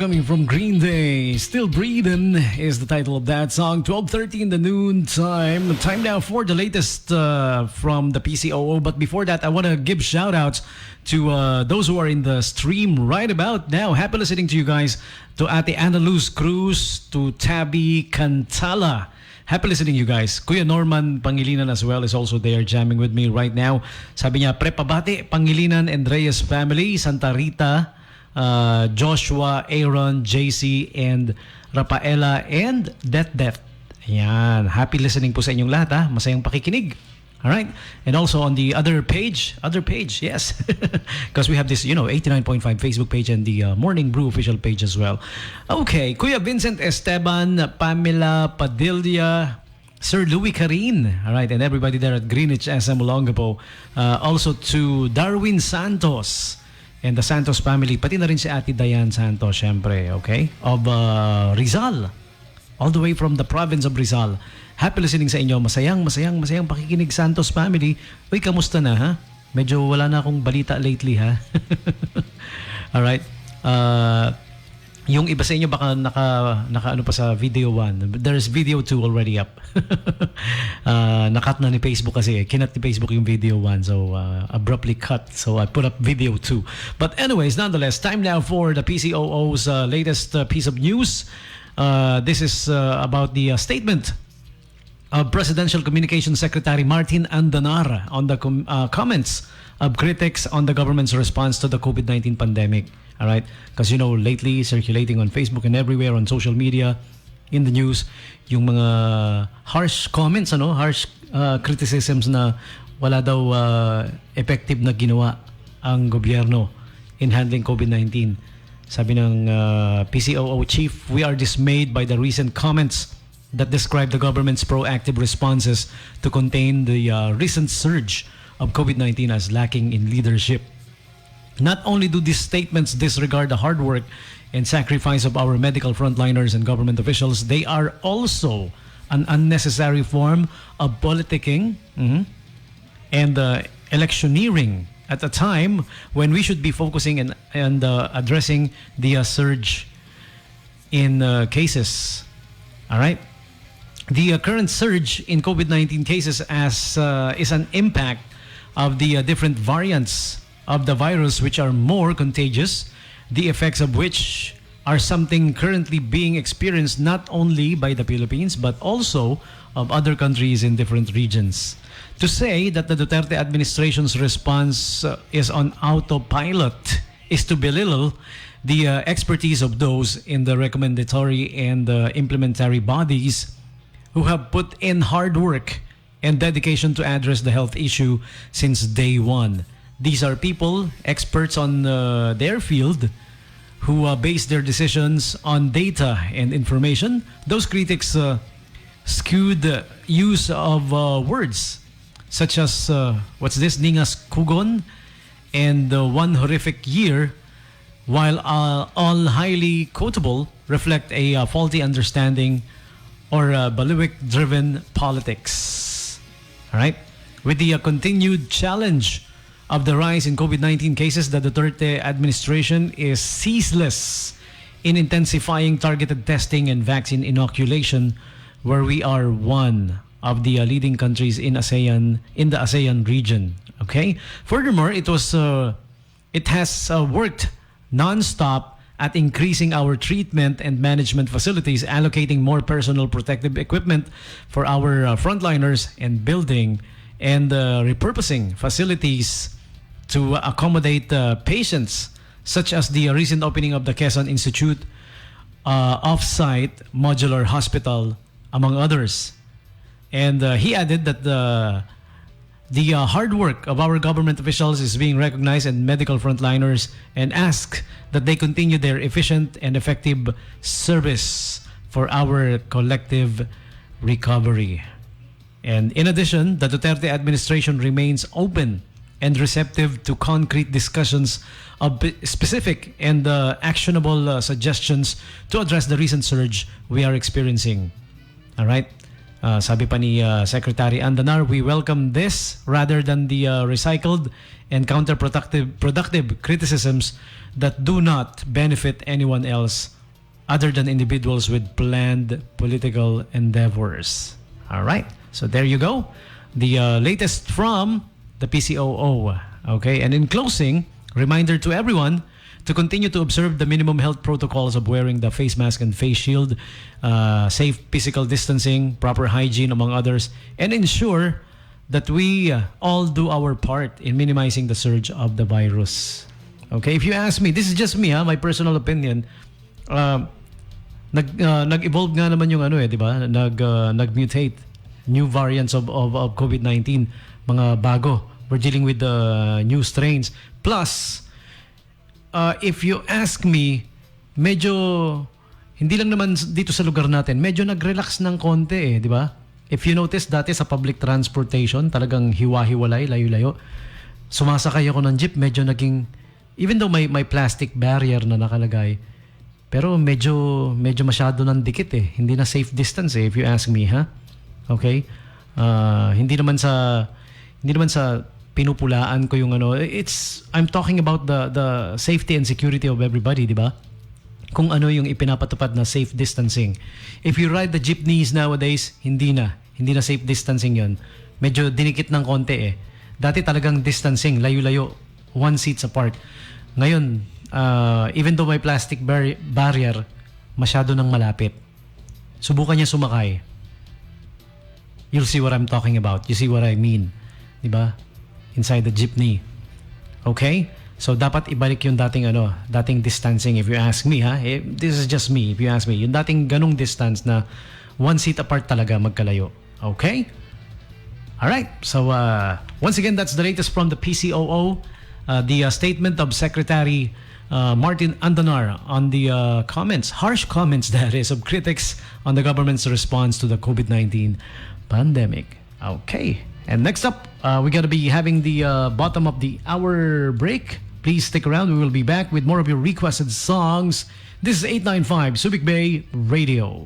Coming from Green Day, Still Breathing is the title of that song. 12:30 in the noon time. Time now for the latest from the PCOO. But before that, I want to give shout-outs to those who are in the stream right about now. Happy listening to you guys. To Ate Ana Luz Cruz, to Tabby Cantala. Happy listening you guys. Kuya Norman Pangilinan as well is also there jamming with me right now. Sabi niya, Prepabate, Pangilinan and Reyes family, Santa Rita, Joshua, Aaron, JC, and Rafaela, and Det. Ayan. Happy listening po sa inyong lahat, ha? Masayang pakikinig. Alright? And also on the other page, yes. Because we have this, 89.5 Facebook page and the Morning Brew official page as well. Okay. Kuya Vincent Esteban, Pamela Padilla, Sir Louis Carin, alright, and everybody there at Greenwich SM Olongapo. Also to Darwin Santos, and the Santos family, pati na rin si Ate Diane Santos, syempre, okay? Of Rizal. All the way from the province of Rizal. Happy listening sa inyo. Masayang pakikinig, Santos family. Uy, kamusta na, ha? Medyo wala na akong balita lately, ha? Alright. Yung iba sa inyo baka naka ano pa sa video 1. There's video 2 already up. Nakat na ni Facebook kasi. Kinat ni Facebook yung video 1. So, abruptly cut. So, I put up video 2. But anyways, nonetheless, time now for the PCOO's latest piece of news. This is about the statement of Presidential Communications Secretary Martin Andanar on the comments of critics on the government's response to the COVID-19 pandemic. All right, because lately circulating on Facebook and everywhere on social media, in the news, yung mga harsh comments, harsh criticisms na wala daw effective na ginawa ang gobyerno in handling COVID-19. Sabi ng PCOO chief, we are dismayed by the recent comments that describe the government's proactive responses to contain the recent surge of COVID-19 as lacking in leadership. Not only do these statements disregard the hard work and sacrifice of our medical frontliners and government officials, they are also an unnecessary form of politicking and electioneering at a time when we should be focusing and addressing the surge in cases. All right? The current surge in COVID-19 cases is an impact of the different variants of the virus, which are more contagious, the effects of which are something currently being experienced not only by the Philippines but also of other countries in different regions. To say that the Duterte administration's response is on autopilot is to belittle the expertise of those in the recommendatory and implementary bodies who have put in hard work and dedication to address the health issue since day one. These are people, experts on their field, who base their decisions on data and information. Those critics skewed use of words such as, Ningas Kugon and One Horrific Year, while all highly quotable, reflect a faulty understanding or bailiwick-driven politics. All right? With the continued challenge of the rise in COVID-19 cases, the Duterte administration is ceaseless in intensifying targeted testing and vaccine inoculation, where we are one of the leading countries in the ASEAN region. Okay. Furthermore, it has worked non-stop at increasing our treatment and management facilities, allocating more personal protective equipment for our frontliners, and building and repurposing facilities to accommodate patients, such as the recent opening of the Quezon Institute off-site modular hospital, among others. And he added that the hard work of our government officials is being recognized, and medical frontliners, and asked that they continue their efficient and effective service for our collective recovery. And in addition, the Duterte administration remains open and receptive to concrete discussions of specific and actionable suggestions to address the recent surge we are experiencing. All right? Sabi pa ni Secretary Andanar, we welcome this rather than the recycled and counterproductive criticisms that do not benefit anyone else other than individuals with planned political endeavors. All right. So there you go. The latest from the PCOO. Okay. And in closing, reminder to everyone to continue to observe the minimum health protocols of wearing the face mask and face shield, safe physical distancing, proper hygiene, among others, and ensure that we all do our part in minimizing the surge of the virus. Okay, if you ask me, this is just me, my personal opinion. Nag-evolve nga naman yung di ba? Nag-mutate new variants of COVID-19, mga bago. We're dealing with the new strains. Plus, if you ask me, medyo hindi lang naman dito sa lugar natin, medyo nag-relax ng konti di ba? If you notice, dati sa public transportation, talagang hiwa-hiwalay, layo-layo. Sumasakay ako ng jeep, medyo naging, even though may plastic barrier na nakalagay, pero medyo masyado ng dikit Hindi na safe distance if you ask me, Okay? Hindi naman sa pinupulaan ko yung I'm talking about the safety and security of everybody, di ba? Kung ano yung ipinapatupad na safe distancing. If you ride the jeepneys nowadays, hindi na safe distancing yon. Medyo dinikit ng konti Dati talagang distancing, layo-layo, 1 seats apart. Ngayon, even though may plastic barrier, masyado nang malapit. Subukan niya sumakay. You'll see what I'm talking about. You see what I mean. Di ba? Inside the jeepney. Okay? So dapat ibalik yung dating distancing if you ask me This is just me if you ask me. Yung dating ganung distance na 1 seat apart talaga magkalayo. Okay? All right. So once again, that's the latest from the PCOO. The statement of Secretary Martin Andanar on the harsh comments that is, of critics on the government's response to the COVID-19 pandemic. Okay. And next up, we're going to be having the bottom of the hour break. Please stick around. We will be back with more of your requested songs. This is 895 Subic Bay Radio.